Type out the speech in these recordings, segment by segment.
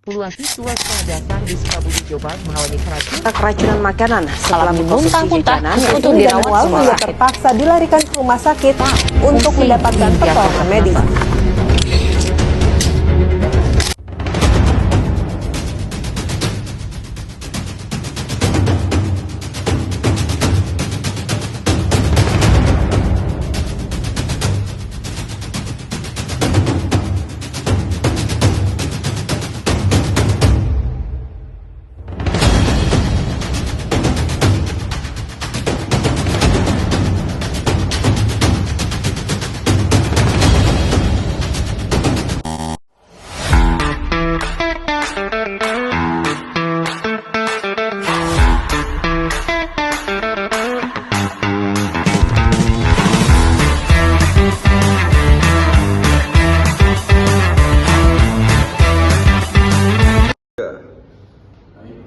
Puluhan siswa sekolah dasar di Sukabumi, Jawa Barat mengalami keracunan makanan setelah muntah-muntah untuk dirawat hingga terpaksa dilarikan ke rumah sakit untuk mendapatkan pertolongan medis.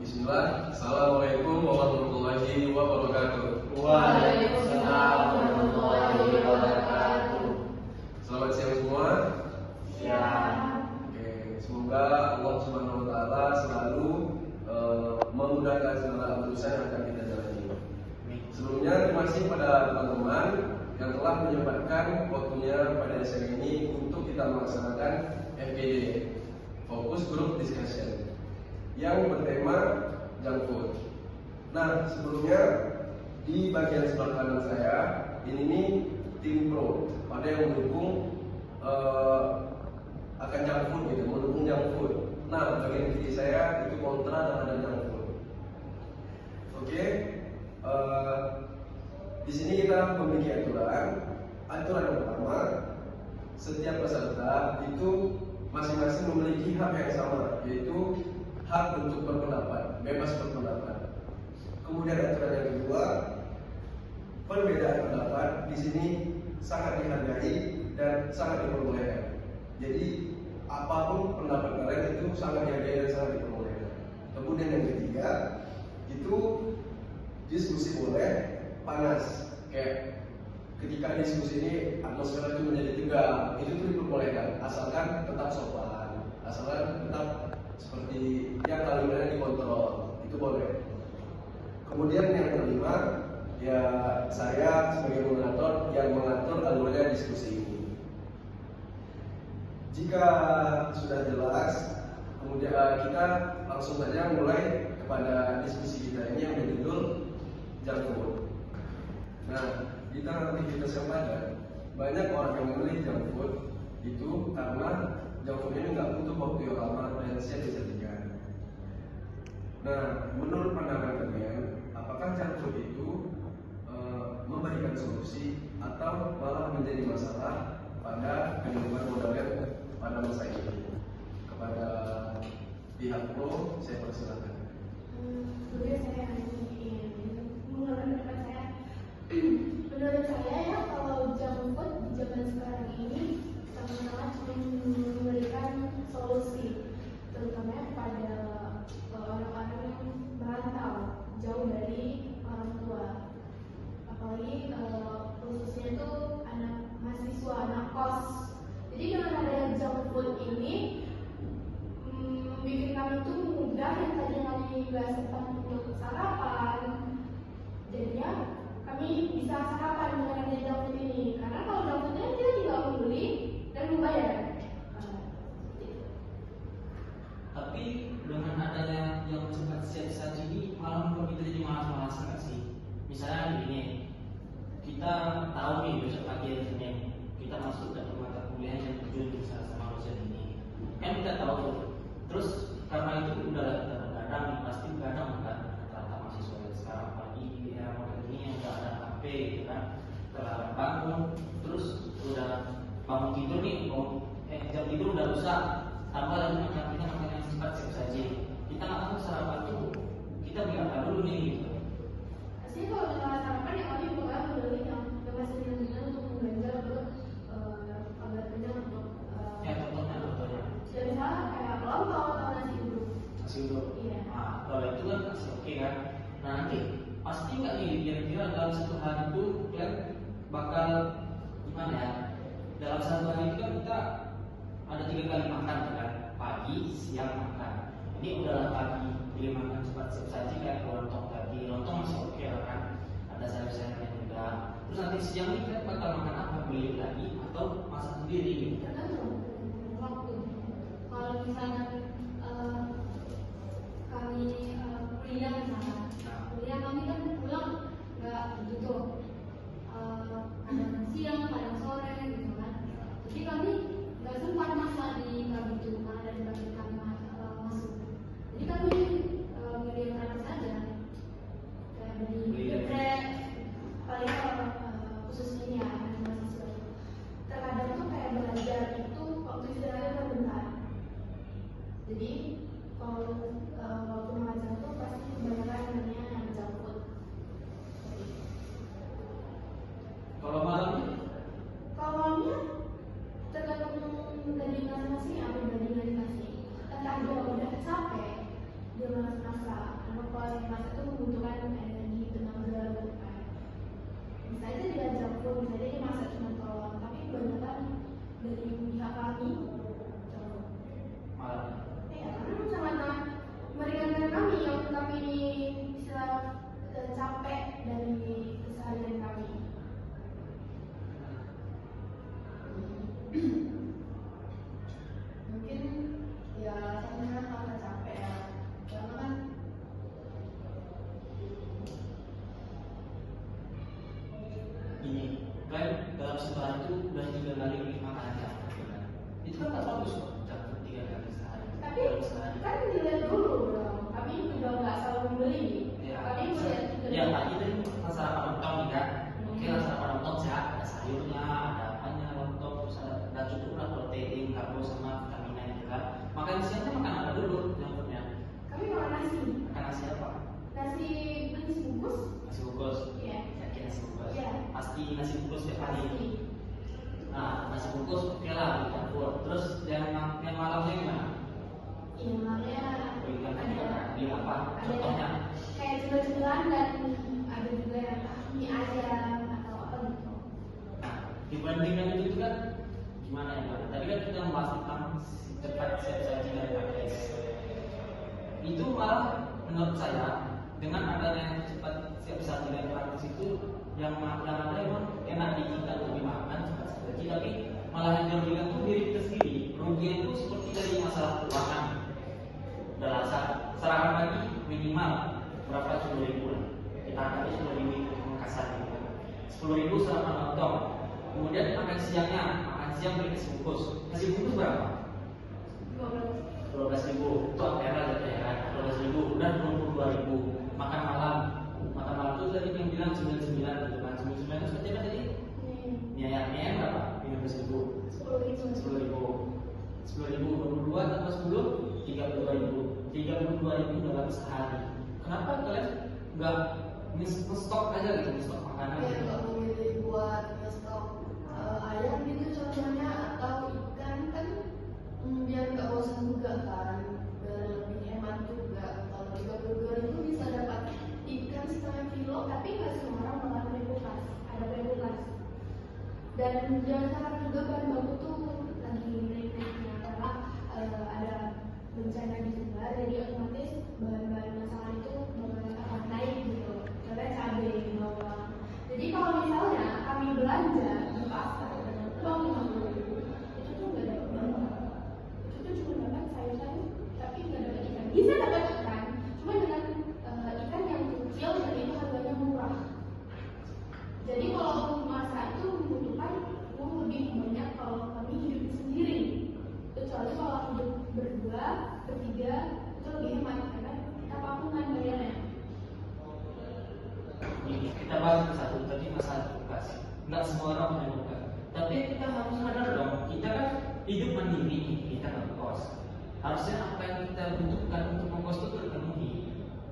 Bismillah. Assalamualaikum warahmatullahi wabarakatuh. Waalaikumsalam warahmatullahi wabarakatuh. Selamat siang semua. Siang. Oke, semoga Allah Subhanahu wa taala selalu memudahkan segala urusan yang akan kita jalani. Sebelumnya terima kasih pada teman-teman yang telah menyempatkan waktunya pada siang ini untuk kita melaksanakan FGD, Fokus Group Discussion, yang bertema junk food. Nah, sebelumnya di bagian sebelah kanan saya ini nih tim pro pada yang mendukung akan junk food gitu, mendukung junk food. Nah, bagian kiri saya itu kontra terhadap junk food. Oke, di sini kita memiliki aturan. Aturan yang pertama, setiap peserta itu masing-masing memiliki hak yang sama, yaitu hak untuk berpendapat, bebas berpendapat. Kemudian aturan yang kedua, perbedaan pendapat di sini sangat dihargai dan sangat diperbolehkan. Jadi apapun pendapat kalian itu sangat dihargai dan sangat diperbolehkan. Kemudian yang ketiga, itu diskusi boleh panas. Kayak ketika diskusi ini atmosfer itu menjadi tegang, itu tuh diperbolehkan asalkan tetap sopan, asalkan tetap seperti yang kalimatnya dikontrol, itu boleh. Kemudian yang kelima, ya saya sebagai moderator yang mengatur alurnya diskusi ini. Jika sudah jelas, kemudian kita langsung saja mulai kepada diskusi kita ini yang berjudul junk food. Nah, di tengah aktivitas yang padat, banyak orang yang memilih junk food itu karena junk food ini nggak butuh waktu yang lama dan siap disajikan. Nah, menurut pandangan kalian, apakah junk food itu memberikan solusi atau malah menjadi masalah pada kehidupan modern pada masa ini? Kepada pihak pro, saya persilakan. Sebenarnya saya ingin mengeluarkan pendapat saya. Menurut saya ya, kalau junk food di zaman sekarang ini sangat memberikan solusi, terutama kepada orang-orang yang merantau jauh dari orang tua, apalagi khususnya itu anak mahasiswa, anak kos. Jadi dengan adanya junk food ini bikin kami itu mudah, yang tadinya kami nggak sempat untuk sarapan, jadinya kami bisa sarapan dengan adanya junk food ini. Karena kalau junk foodnya kita tinggal membeli dan membayar. Tapi dengan adanya yang cepat siap ini malah membuat kita jadi malas-malasan nggak sih? Misalnya gini, kita tahu nih besok pagi hari Senin kita masuk ke mata kuliah jam 7 misalnya sama dosen ini, kan kita tahu tuh. Terus karena itu udah kita begadang, pasti begadang kan rata-rata mahasiswa yang sekarang, pagi di era modern ini yang udah ada HP gitu kan, terlambat bangun, terus udah bangun tidur nih, jam tidur udah rusak, tambah lagi makan yang cepat siap saji. Kita nggak tahu sarapan tuh kita beli apa dulu nih gitu. Aslinya kalau misalnya sarapan ya kami bukan membeli yang masih dengan untuk membelanja ke kabar kerja untuk Contohnya ya misalnya kayak lontong atau nasi uduk. nasi uduk. Iya. Nah, kalau itu kan masih oke kan. Nah nanti pasti nggak nih kira-kira dalam satu hari itu kan bakal gimana ya? Dalam satu hari itu kan kita ada 3 kali makan kan, pagi, pagi, siang makan. Ini udahlah pagi beli makan cepat siap saji kayak lontong tadi. Lontong masih oke lah kan, ada sayur-sayurnya juga. Terus nanti siang ini kita bakal makan apa? Beli lagi atau masak sendiri gitu. Tergantung waktu. Kalau misalnya kami kuliah misalnya, kuliah kami kan pulang nggak begitu, kadang siang, kadang sore gitu kan. Jadi kami nggak sempat masak di pagi itu karena dari pagi kami masuk. Jadi kami milih yang ada saja, kayak beli geprek, paling khusus ini ya mahasiswa. Terkadang tuh kayak belajar itu waktu istirahatnya bentar. Jadi kalau waktu mengajar tuh pasti kebanyakan namanya yang junk food. Kalau malamnya Kalau malamnya tergantung daging nasi apa daging nasi. Entah dia udah capek, dia malas masak. Karena kalau yang masak itu membutuhkan energi, tenaga, gitu kan. Bisa aja dia junk food, bisa aja dia masak cuma telur. Tapi kebanyakan dari pihak kami junk food. malamnya. Ya, karena sangat meringankan kami yang kami ini bisa capek dari keseharian kami. Mungkin ya saya kan karena capek ya, karena kan Ini kan dalam sebulan itu udah 3 kali makan junk food kan. Itu kan nggak bagus kok, junk food 3 kali sehari. Tapi Dalam sehari. kan dilihat dulu dong, kami juga nggak selalu membeli. Ya, Kami melihat juga. ya pagi tadi sarapan lontong nih kan. Oke lah sarapan lontong sehat, ada sayurnya, ada apanya lontong, terus ada cukup lah protein, karbo sama vitamina gitu kan. Makan siangnya makan apa dulu junk foodnya? Kami makan nasi, Makan nasi apa? nasi beli sebungkus. Nasi bungkus. Iya. Yakin nasi bungkus? Iya. Pasti nasi bungkus tiap hari. Pasti. Nah, nasi bungkus oke lah di dapur. Terus yang malamnya gimana? Iya, makanya Berikan tadi kan, beli apa? Contohnya? kayak cemilan-cemilan dan ada juga yang mie ayam atau apa gitu. Nah, dibandingkan itu kan gimana ya Pak? Tadi kan kita membahas tentang cepat siap saji dari praktis. Itu malah menurut saya dengan adanya cepat siap saji dari praktis itu yang ada emang enak di kita lebih makan cepat siap saji, tapi malah yang dirugikan tuh diri kita sendiri. Rugian itu seperti dari masalah keuangan. Udah serangan pagi minimal berapa 10.000 lah. Kita angkat 10.000 kasar gitu. 10.000 sarapan lontong. Kemudian makan siang beli nasi bungkus. Nasi bungkus berapa? 12.000. Itu antara gitu ya kan. 12.000 udah 22.000. Makan malam itu tadi yang bilang 99 gitu kan. 99 itu seperti apa tadi? Mie ayam berapa? 15.000. 10.000. 22 tambah 10 32.000 dalam sehari. Kenapa kalian nggak nge-stok aja gitu, nge-stok makanan? ya nggak memilih buat ngestok ayam gitu contohnya atau ikan kan, biar nggak bosan juga kan, biar lebih hemat juga. Kalau 32.000 bisa dapat ikan setengah kilo, Tapi nggak semua orang makan pre-kulkas, ada pre-kulkas. Dan jangan salah juga bahan baku tuh lagi naik-naiknya karena ada bencana di sebelah, jadi otomatis bahan-bahan masakan itu akan naik gitu. Karena cabai, bawang. Jadi kalau misalnya kami belanja di pasar dengan uang 50.000, itu tuh nggak dapat banyak. Itu tuh cuma dapat sayur-sayur, tapi nggak dapat ikan. Bisa dapat ikan, cuma dengan ikan yang kecil dan itu harganya murah. Jadi kalau masak itu membutuhkan uang lebih banyak kalau kami hidup sendiri. Kecuali kalau hidup berdua, bertiga, itu lebih hemat karena kita patungan bayarnya. Ini kita bahas satu tadi masalah kulkas. Nggak semua orang punya kulkas. Tapi kita harus sadar dong, kita kan hidup mandiri, kita nggak kos. Harusnya apa yang kita butuhkan untuk mengkos itu terpenuhi.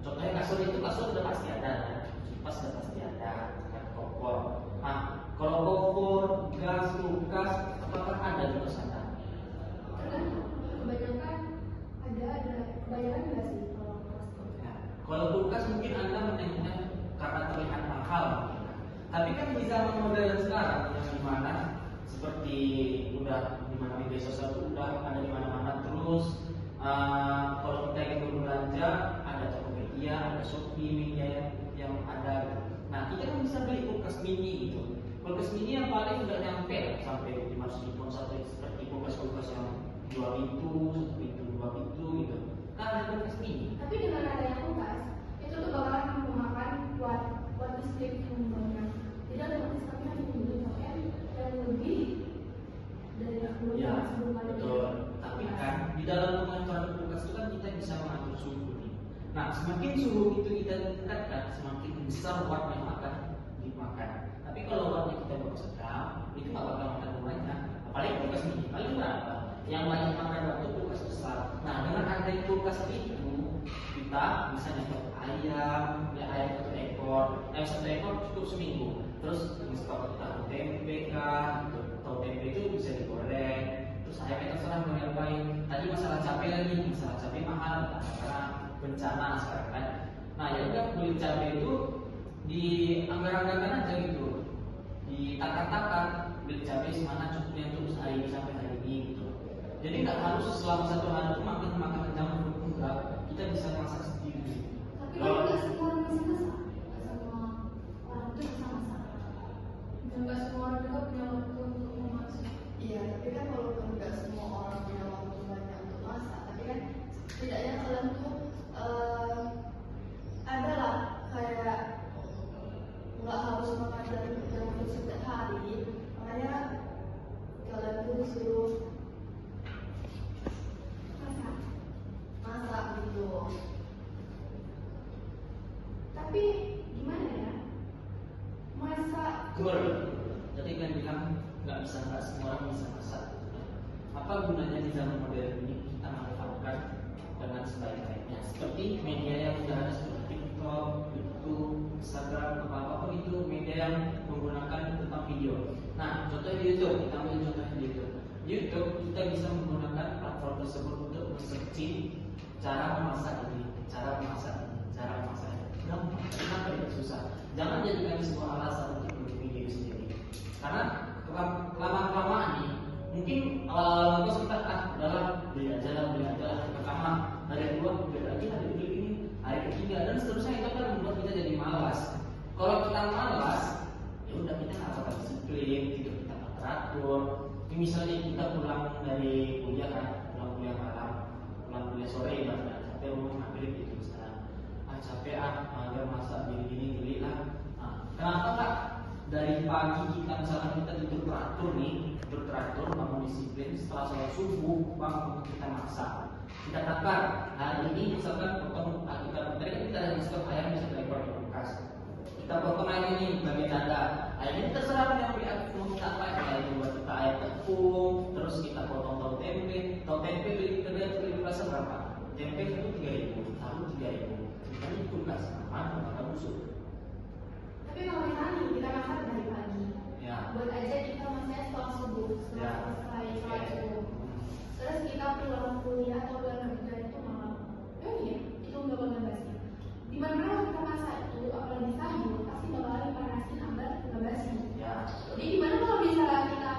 Contohnya kasur itu udah pasti ada, kipas udah pasti ada, kan kompor. Nah, kalau kompor, gas, kulkas, apakah ada di kosan Anda? Tergantung, kebanyakan ada, kebanyakan enggak sih kalau plastik. Nah, kalau kulkas mungkin Anda menengoknya karena terlihat mahal. Tapi kan di zaman modern sekarang yang dimana seperti udah dimana media sosial itu udah ada di mana-mana terus Kalau kita ingin berbelanja, ada Tokopedia, ada Shopee, media yang ada gitu. Nah kita kan bisa beli kulkas mini gitu. Kulkas mini yang paling nggak nyampe sampai 500.000 satu, seperti kulkas-kulkas yang 2 pintu, 1 pintu, 2 pintu gitu. Kan ada kulkas mini. Tapi dengan adanya kulkas, itu tuh bakalan memakan buat listrik yang banyak. Jadi otomatis kami harus membeli pakaian yang lebih dari Ya, sebelum ada betul. Tapi kan di dalam pengaturan kulkas itu kan kita bisa mengatur suhu nih. Nah, semakin suhu itu kita tingkatkan, semakin besar watt yang akan dimakan. Tapi kalau wattnya kita buat sedang, itu nggak bakal makan banyak. Apalagi kulkas ini, paling berapa? Yang banyak makan waktu kulkas besar. Nah, dengan adanya kulkas itu, kita bisa nyetok ayam, ya ayam 1 ekor cukup seminggu. Terus stok tahu tempe kan, tahu tempe itu bisa digoreng. Terus ayamnya terserah mau diapain. Tadi masalah cabai lagi, masalah cabai mahal karena bencana sekarang kan. Nah ya udah beli cabai itu dianggar-anggarkan aja gitu, ditakar-takar beli cabai semana cukupnya untuk hari ini sampai hari ini gitu. Jadi nggak harus selama 1 hari itu makan jam enggak, kita bisa masak sendiri. Tapi kan nggak semua orang bisa masak, nggak semua orang tuh bisa masak. Dan nggak semua orang juga punya waktu untuk memasak. Iya, tapi kan walaupun nggak semua orang punya waktu banyak untuk masak, tapi kan setidaknya kalian tuh adalah kayak nggak harus makan dari jam setiap hari, makanya kalian tuh disuruh masak gitu. Tapi gimana ya? Masak Betul. Jadi kan bilang nggak semua orang bisa masak. Apa gunanya di zaman modern ini kita manfaatkan dengan sebaik-baiknya? Seperti media yang sudah ada seperti TikTok, YouTube, Instagram, apapun itu media yang menggunakan tentang video. Nah, contoh di YouTube, kita ambil contoh di YouTube. Di YouTube kita bisa menggunakan platform tersebut untuk men-searching cara memasak ini, cara memasak ini, cara memasak ini. Gampang, kenapa tidak susah? Jangan jadikan sebuah alasan untuk bikin video sendiri. Karena kelamaan nih, mungkin awal-awal itu kita adalah beli aja lah. Pertama, hari kedua beli lagi, hari ketiga ini, hari ketiga dan seterusnya itu kan membuat kita jadi malas. Kalau kita malas, ya udah kita nggak bakal disiplin, tidur kita nggak teratur. Ini misalnya kita pulang dari kuliah kan, pulang kuliah malam, pulang kuliah sore, bahkan sampai rumah maghrib gitu misalnya. Capek mager masak gini beli lah. Nah, kenapa kak dari pagi kita misalkan kita tidur teratur bangun disiplin, setelah sholat subuh bangun kita masak, kita takar hari ini misalkan potong kita tadi kita ada stok ayam bisa dari kulkas, kita potong ayam ini bagi dada ayamnya kita serah yang mau kita apa ya buat kita ayam tepung, terus kita potong tahu tempe beli kulkas berapa? Tempe itu 3.000, tahu 3.000. Ini kulkas aman, maka busuk. Tapi kalau misalnya kita masak dari pagi, Ya. buat aja kita masaknya setelah subuh, setelah sholat subuh. Terus kita pulang kuliah atau pulang kerja itu malam. Oh iya, itu nggak bakal basi. Dimana kalau kita masak itu, apalagi sayur, pasti bakalan dipanasin agar nggak basi. Ya. Jadi gimana kalau misalnya kita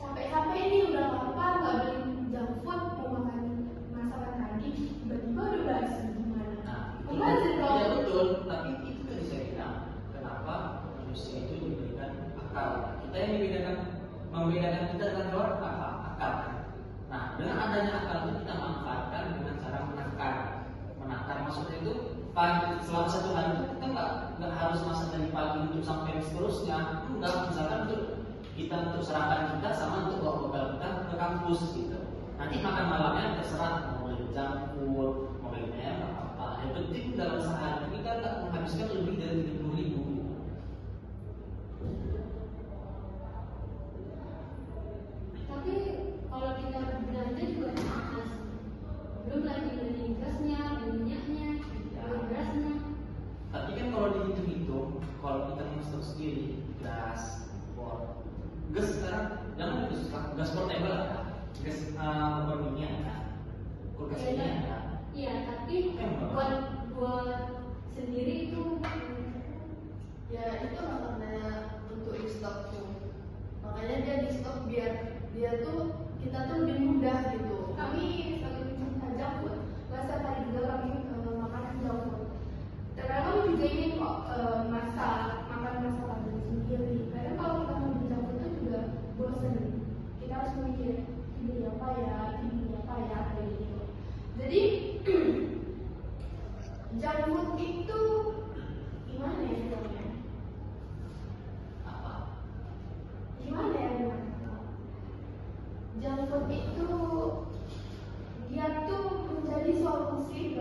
capek-capek ini udah lapar, nggak beli junk food, mau makan masakan tadi, tiba-tiba udah basi gimana? Nah, iya betul, tapi itu tadi saya bilang kenapa manusia itu diberikan akal. Kita yang membedakan kita dengan hewan apa? Akal. Nah, dengan adanya akal itu kita manfaatkan dengan cara menakar. Maksudnya itu selama 1 hari itu kita nggak harus masak dari pagi untuk sampai seterusnya. Enggak, misalkan untuk sarapan kita sama untuk bawa bekal kita ke kampus gitu. Nanti makan malamnya terserah mau beli junk food, mau beli apa. Yang penting dalam sehari kita nggak menghabiskan lebih dari 30.000. Tapi kalau kita belanja juga mahal. Belum lagi beli gasnya, beli minyaknya, beli berasnya. Tapi kan kalau dihitung-hitung, kalau kita masak sendiri, gas sekarang jangan gas portable ada, gas minyak ada, kulkas ini ada. Iya, tapi buat sendiri itu Ya itu makanya untuk di stok tuh, makanya dia di stok biar dia tuh kita tuh lebih mudah gitu. kami sebagai pencinta junk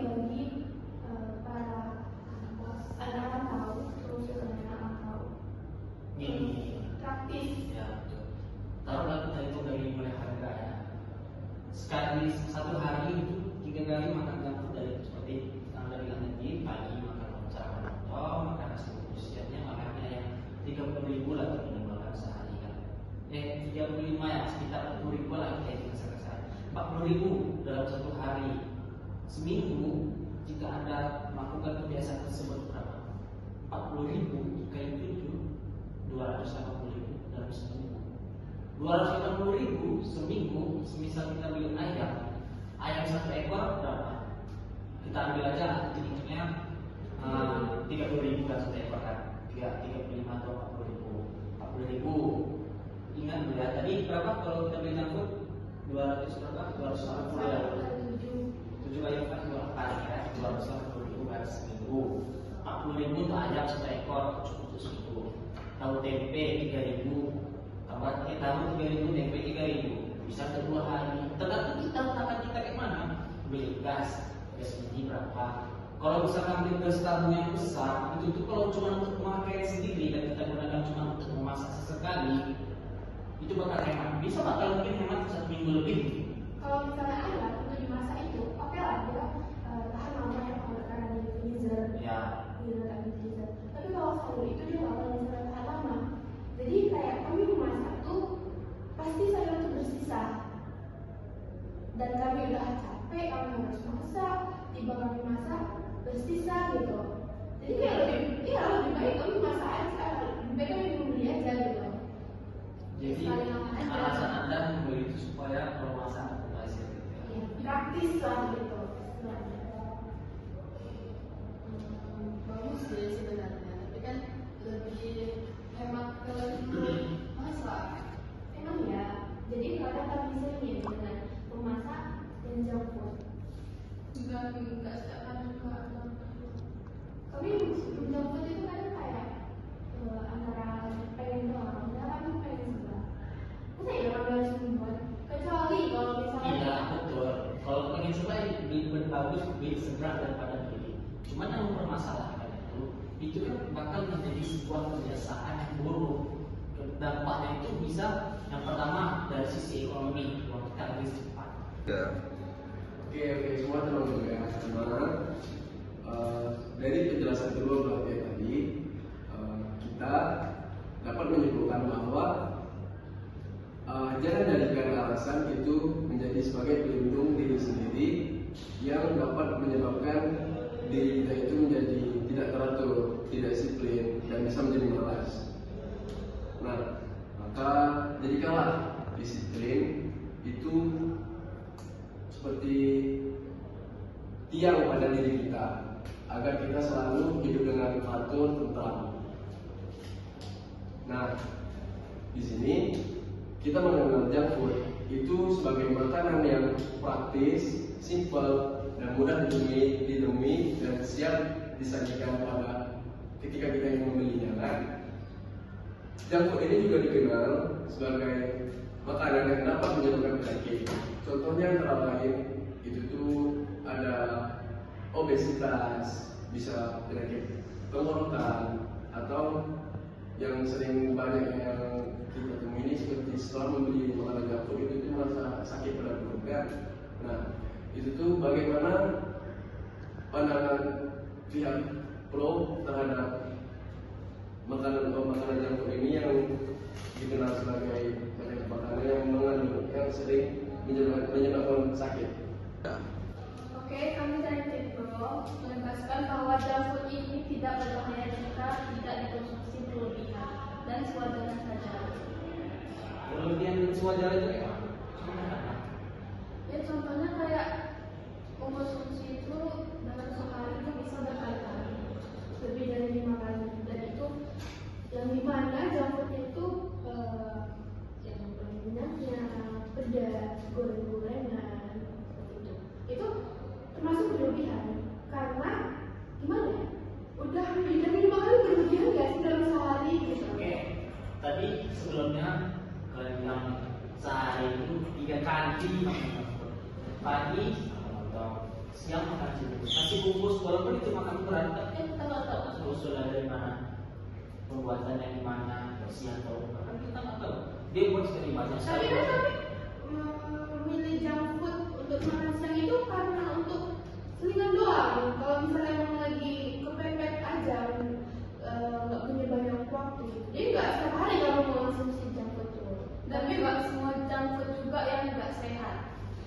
bagi para anak rantau, terus juga anak rantau. Gini, Praktis. ya betul. Taruhlah kita itu dari mulai harga ya. Sekali satu hari itu 3 kali makan junk food dari seperti yang dari tadi pagi makan cara lontong, makan nasi bungkus siangnya makannya yang 30.000 lah minimal sehari kan. 35 ya sekitar 40.000 lah kita hitung kasar-kasar. 40.000 dalam satu hari. Seminggu jika Anda melakukan kebiasaan tersebut berapa? 40.000 kali 7 280.000 dalam seminggu. 280.000 seminggu, semisal kita beli ayam 1 ekor berapa? Kita ambil aja hitungnya 30.000 kan 1 ekor kan, 35 atau 40.000. Ingat ya, tadi berapa kalau kita beli jangkut? 200 berapa? 280 ya. 7 kali 4 ya, 280.000 kan seminggu. 40.000 untuk ayam 1 ekor cukup untuk seminggu. Tahu tempe 3.000, tambah tahu 3.000, tempe 3.000, bisa ke 2 hari. Tergantung kita usahakan kita kayak mana. Beli gas ini berapa? Kalau misalkan beli gas tabung yang besar, itu tuh kalau cuma untuk memakai sendiri dan kita gunakan cuma untuk memasak sesekali, itu bakal hemat. Bisa bakal mungkin hemat 1 minggu lebih. Kalau misalnya ayam untuk dimasak itu, oke lah dia tahan lama ya kalau karena di freezer. Ya. Diletak di freezer. Tapi kalau sayur itu dia nggak akan bisa tahan lama. Jadi kayak kami memasak tuh pasti sayur itu bersisa. Dan kami udah capek, kami harus masak, tiba kami masak bersisa gitu. Jadi kayak lebih baik kami masak aja, lebih baik kami membeli aja gitu. Jadi Saling aman aja. alasan Anda membeli itu supaya kalau masak berhasil gitu ya. Iya, praktis lah gitu. Bagus sih sebenarnya, tapi kan lebih hemat ke masak. Emang ya, jadi kadang kami sering dengan memasak dan junk food. Enggak setiap hari juga. Kami junk food itu kadang kayak antara pengen doang, padahal kami pengen juga. Masa ya kami harus membuat? Kecuali kalau misalnya Iya betul. Kalau pengen coba beli bagus, beli segera daripada beli. Cuman yang mempermasalahkan itu kan bakal menjadi sebuah kebiasaan yang buruk. Dampaknya itu bisa yang pertama dari sisi ekonomi, uang kita lebih cepat. Oke, semua tenang dulu ya. Teman-teman, dari penjelasan kedua belah pihak tadi, kita dapat menyimpulkan bahwa jangan jadikan alasan itu menjadi sebagai pelindung diri sendiri yang dapat menyebabkan diri kita itu menjadi tidak teratur, tidak disiplin, dan bisa menjadi malas. Nah, maka jadikanlah disiplin itu seperti tiang pada diri kita agar kita selalu hidup dengan teratur, tentram. Nah, di sini kita mengenal junk food itu sebagai makanan yang praktis, simpel, dan mudah ditemui dan siap disajikan pada ketika kita ingin membelinya kan. Junk food ini juga dikenal sebagai makanan yang dapat menyebabkan penyakit. Contohnya antara lain itu tuh ada obesitas, bisa penyakit tenggorokan, atau yang sering banyak yang kita temui ini seperti setelah membeli makanan junk food itu merasa sakit pada perut kan. Nah, itu tuh bagaimana pandangan pihak pro terhadap makanan junk food ini yang dikenal sebagai makanan yang mengandung yang sering menyebabkan sakit. Oke, kami dari Tipro menegaskan bahwa junk food ini tidak berbahaya jika tidak dikonsumsi berlebihan dan sewajarnya saja. Berlebihan dan sewajarnya itu kayak apa? Ya contohnya kayak mengkonsumsi itu dalam sehari itu bisa berkali-kali, lebih dari 5 kali, dan itu yang dimana junk food itu yang paling banyaknya pedas, goreng-gorengan, seperti itu termasuk berlebihan karena gimana ya? Udah lebih dari 5 kali berlebihan nggak sih dalam sehari gitu? Oke, tadi sebelumnya kalian bilang sehari itu 3 kali makan junk food. Pagi sama lontong, siang makan jenis nasi bungkus, walaupun itu makan berat, tapi kan kita nggak tahu asal usulnya dari mana, pembuatannya di mana, bersih atau bukan, kan kita nggak tahu. Dia buat sekali banyak Tapi sekali. kan memilih junk food untuk makan siang itu karena untuk selingan doang. Kalau misalnya emang lagi kepepet aja, nggak punya banyak waktu, jadi nggak setiap hari kamu mau konsumsi junk food tuh. Tapi nggak semua junk food juga yang nggak sehat.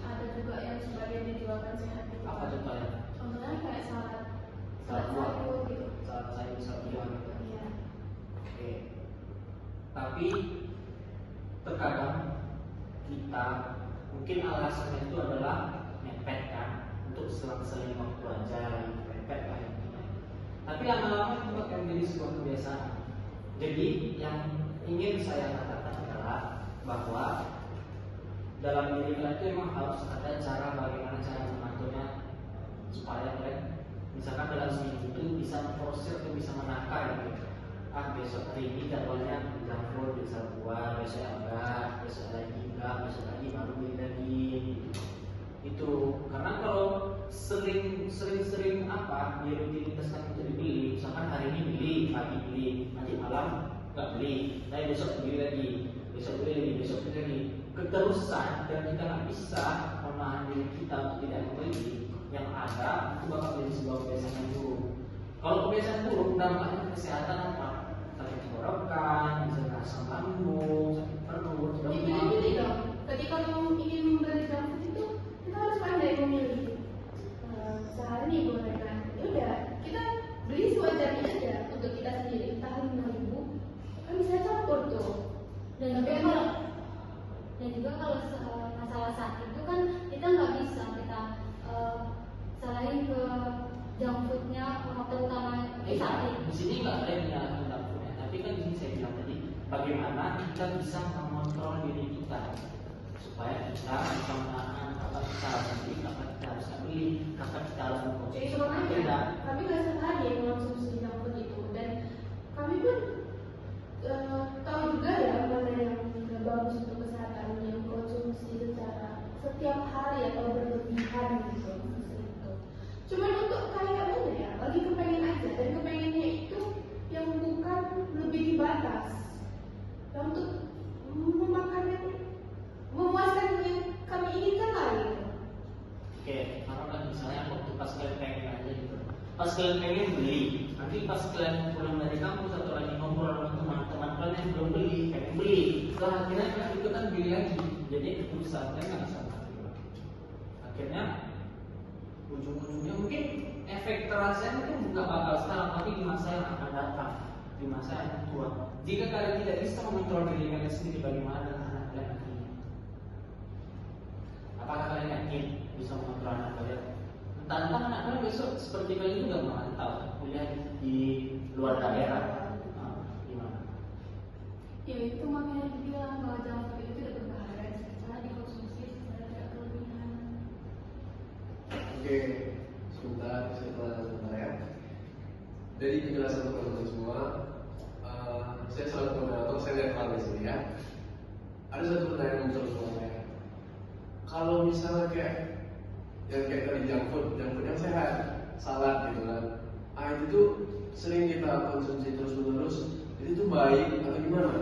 Ada juga yang sebagian dijualkan sehat. Gitu. Apa contohnya? Contohnya kayak salad Buah, sayur gitu. saat saya bisa bilang. Iya. Oke. Tapi terkadang kita mungkin alasannya itu adalah mepet kan, untuk selang-seling waktu aja, mepet lah ya. Tapi lama-lama itu akan menjadi sebuah kebiasaan. Jadi yang ingin saya katakan adalah bahwa dalam diri kalian itu memang harus ada cara bagaimana cara mengaturnya supaya kalian misalkan dalam seminggu itu bisa memproses atau bisa menakar gitu. Besok hari ini jadwalnya junk food, bisa buah, besok enggak, besok lagi enggak, besok lagi baru beli lagi gitu. Itu karena kalau sering apa di rutinitaskan itu dibeli, misalkan hari ini beli, pagi beli, nanti malam enggak beli, tapi besok beli lagi, besok beli lagi, besok beli lagi, keterusan, dan kita nggak bisa menahan diri kita untuk tidak membeli, yang ada itu bakal menjadi sebuah kebiasaan yang buruk. Kalau kebiasaan buruk, dampaknya ke kesehatan apa? Sakit tenggorokan, bisa asam lambung, sakit perut, demam. Pilih dong. Ketika kamu ingin membeli junk food itu, kita harus pandai memilih. Sehari nih gorengan, ya udah kita beli sewajarnya aja untuk kita sendiri. Entah 5.000, kan bisa campur tuh. Dan juga kalau masalah sakit itu kan kita nggak bisa kita salahin ke junk foodnya, terutama sakit. Di sini nggak ada yang menyalahkan junk foodnya, tapi kan di sini saya bilang tadi, bagaimana kita bisa mengontrol diri kita supaya kita bisa menahan apa kita harus beli, apa kita harus beli, apa kita harus mengkonsumsi. Jadi sebenarnya kami nggak sengaja mengonsumsi junk food itu, dan kami pun tahu juga ya mana yang nggak bagus untuk kesehatan yang konsumsi secara setiap hari atau berlebihan gitu. Cuman untuk kayak mana ya, lagi kepengen aja, dan kepengennya itu yang bukan lebih dibatas, dan untuk memakan yang memuaskan yang kami inginkan lah gitu. Oke, taruhlah misalnya waktu pas kalian pengen aja gitu, pas kalian pengen beli, nanti pas kalian pulang dari kampus atau lagi ngobrol sama teman-teman kalian yang belum beli, pengen beli, setelah akhirnya kalian ikutan beli lagi, jadi keputusan kalian nggak bisa mengatur. Akhirnya ujung-ujungnya mungkin efek terasanya mungkin bukan bakal sekarang, tapi di masa yang akan datang, di masa yang tua. Jika kalian tidak bisa mengontrol diri kalian sendiri, bagaimana dengan anak kalian nantinya? Apakah kalian yakin bisa mengontrol anak kalian? Entah anak kalian besok seperti kalian juga merantau kuliah di luar daerah. Gimana? Ya itu makanya dibilang bahwa junk food itu tidak berbahaya setelah dikonsumsi secara tidak berlebihan. Oke, sebentar ya. Dari penjelasan teman-teman semua, saya selalu moderator, saya lihat hal di sini ya. Ada satu pertanyaan yang muncul sama saya. Kalau misalnya kayak tadi junk food yang sehat, salad gitu kan, itu tuh sering kita konsumsi terus-menerus, itu tuh baik atau gimana?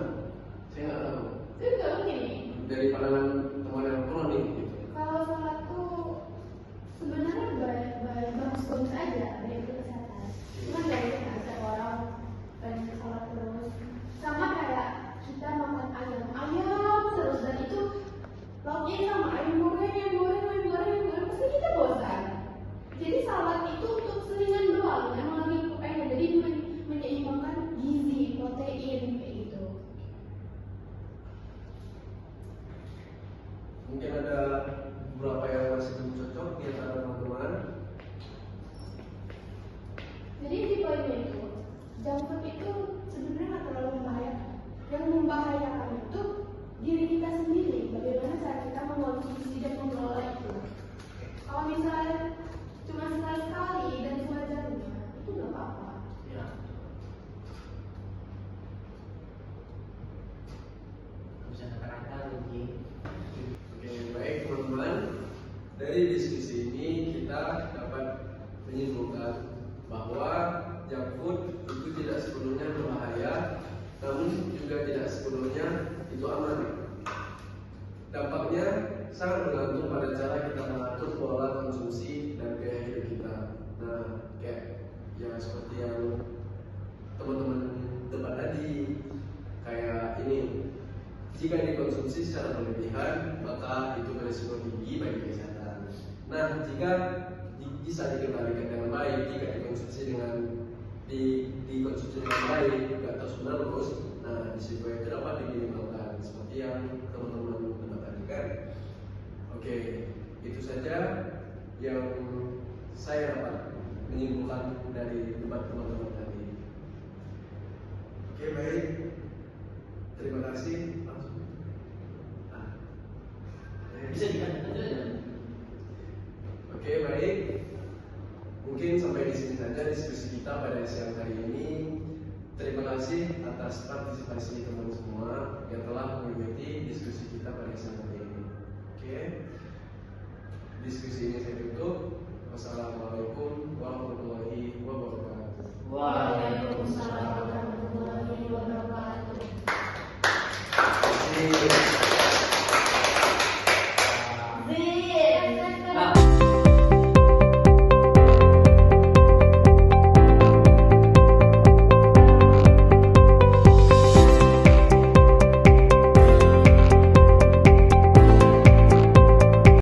Saya nggak tahu. Itu juga begini. Dari pandangan teman yang kronik gitu. Kalau salad tuh sebenarnya bagus-bagus aja dari kesehatan. Cuma dari kesehatan orang pengen salad terus, sama kayak kita makan ayam terus, dan itu lauknya sama ayam goreng, pasti kita bosan. Jadi salad itu untuk selingan doang, emang lagi kepengen, jadi menyeimbangkan gizi, protein kayak gitu. Mungkin ada beberapa yang masih belum cocok di antara teman-teman. Jadi di poinnya itu, junk food itu sebenarnya nggak terlalu membahayakan. Yang membahayakan itu diri kita sendiri, bagaimana cara kita mengonsumsi dan mengelola itu. Kalau misalnya cuma sekali-sekali dan sewajarnya, itu nggak apa-apa. Ya. Bisa kata-kata lagi. Oke, baik teman-teman. Dari diskusi ini kita jika bisa dikendalikan dengan baik, jika dikonsumsi dengan baik, tidak terus menerus, nah risiko itu dapat diminimalkan seperti yang teman-teman dengar tadi kan. Oke, itu saja yang saya dapat menyimpulkan dari debat teman-teman tadi. Oke, baik. Terima kasih. Bisa dikatakan saja. Oke, baik. Mungkin sampai di sini saja diskusi kita pada siang hari ini. Terima kasih atas partisipasi teman semua yang telah mengikuti diskusi kita pada siang hari ini. Oke, diskusi ini saya